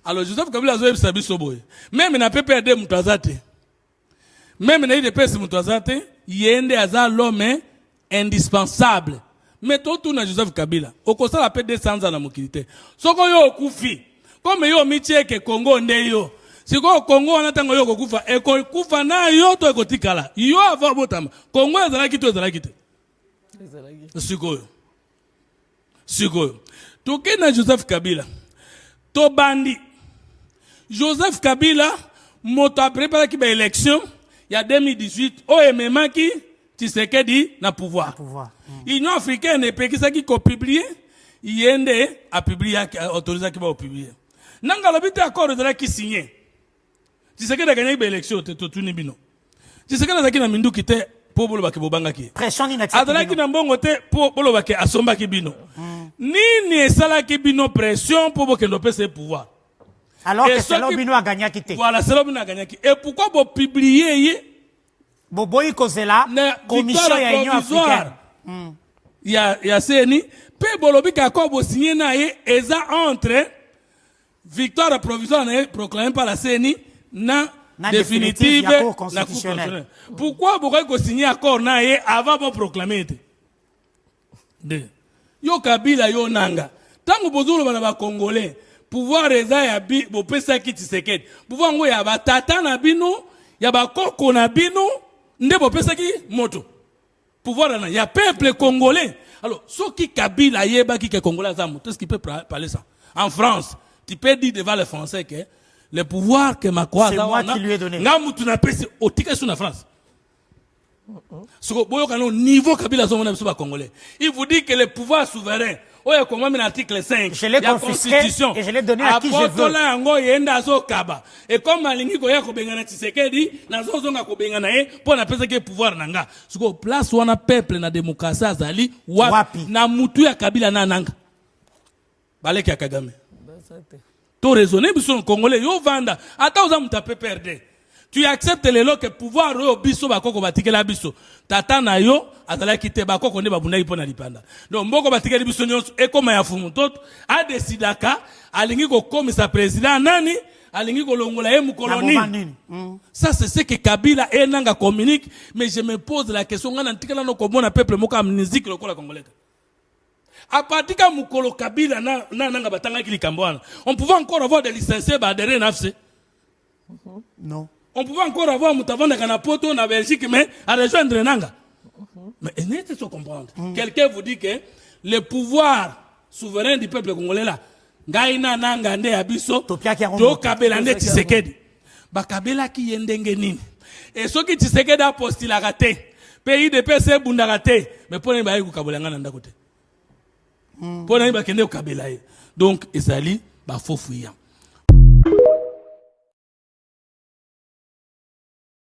Alors Joseph Kabila zo yebisa biso boye. Même na PPRD mutu azate. Même na IDPS mutu azate, yende aza l'homme indispensable. Mais tout na Joseph Kabila. Okosa la paix 200 ans na mokilité. Soko yo okufi. Comme yo micheke Congo ndeyo. Siko Congo anatango yo kokufa. Eko kufa na yo to ekotikala. Yo ava botama. Congo ezalaki to ezalaki te. Sikoyo. Sikoyo. Toke na Joseph Kabila. To bandi. Joseph Kabila, moto a préparé qui ba élection, il y a 2018, OMMA qui Tshisekedi na pouvoir. L'Union africaine et pays qui ko publié, yende a publié autorisé qui va publier. Nanga l'habité accord de la qui signé. Tshisekedi a gagné l'élection te tuni bino. Tshisekedi a zaki na mindu kite po bolo ba ke bobanga ki. Pression ni na tshisekedi. Adala ki na mbongo te po bolo ba ke asomba ki bino. Ni esala ki bino pression po bo ke no pese pouvoir. Alors que c'est l'Obino a gagné quitté. Voilà, c'est l'Obino a gagné quitté. Et pourquoi vous publiez Boboy Kozela, commission ya Union africaine. Il y a CNI. Pe bolobi ka ko bo signé na ye eza entre victoire provisoire proclamée par la CNI na définitive na constitutionnelle. Pourquoi vous ko signé accord na ye avant de proclamer de yo Kabila yo nanga. Tango bozulu bana ba Congolais pouvoir eza ya bi bo pesa ki Tshisekedi pouvoir ngo ya batata na bino ya bakoko na bino nde bo pesa ki moto pouvoir na ya peuple congolais. Alors ce qui Kabila yeba ki ke congolais za moto, est-ce qu'il peut parler ça en France? Tu peux dire devant les Français que le pouvoir que Macron c'est moi qui lui ai donné nga mutu na pesa otika sur la France. So boyo kano niveau Kabila zo mona biso ba congolais, il vous dit que le pouvoir souverain oya comme l'article 5 je l'ai confisqué et je l'ai donné à qui je veux. Yango yenda zo kaba et comme alingi ko ya ko bengana Tshisekedi na zo zonga ko bengana ye pour na pesa ke pouvoir nanga siko place wana peuple na démocratie azali wapi na mutu ya Kabila na nanga baleki ya Kagame to raisonner biso congolais yo vanda ata oza muta PPRD. Tu acceptes les lois que pouvoir au biso bakoko batikela biso tata na yo azala kite bakoko ne babunda ipona lipanda donc mboko batikeli biso nyonso ekoma ya fumu toto a decidaka alingi ko komisa président nani alingi ko longola ye mukoloni. Ça c'est ce que Kabila enanga communique, mais je me pose la question ngana ntikela no komona peuple moko amnésique lokola congolais a patika mukolo Kabila na nanga batanga kilikambwana on pouvait encore avoir des licenciés badere nafse non. On pouvait encore avoir Moutavanda Kanapoto en Belgique, mais à rejoindre Nanga. Mais il n'est pas de comprendre. Quelqu'un vous dit que le pouvoir souverain du peuple congolais là, Gaïna Nanga Nde Abiso, Do Kabela Nde Tshisekedi. Ba Kabela ki yendenge nini. Et ceux qui Tshisekedi a postulé à raté, pays de PC bunda raté, mais pour ne pas y Kabela Nanda côté. Pour ne pas y Kabela. Donc, Ezali, ba faut fuir.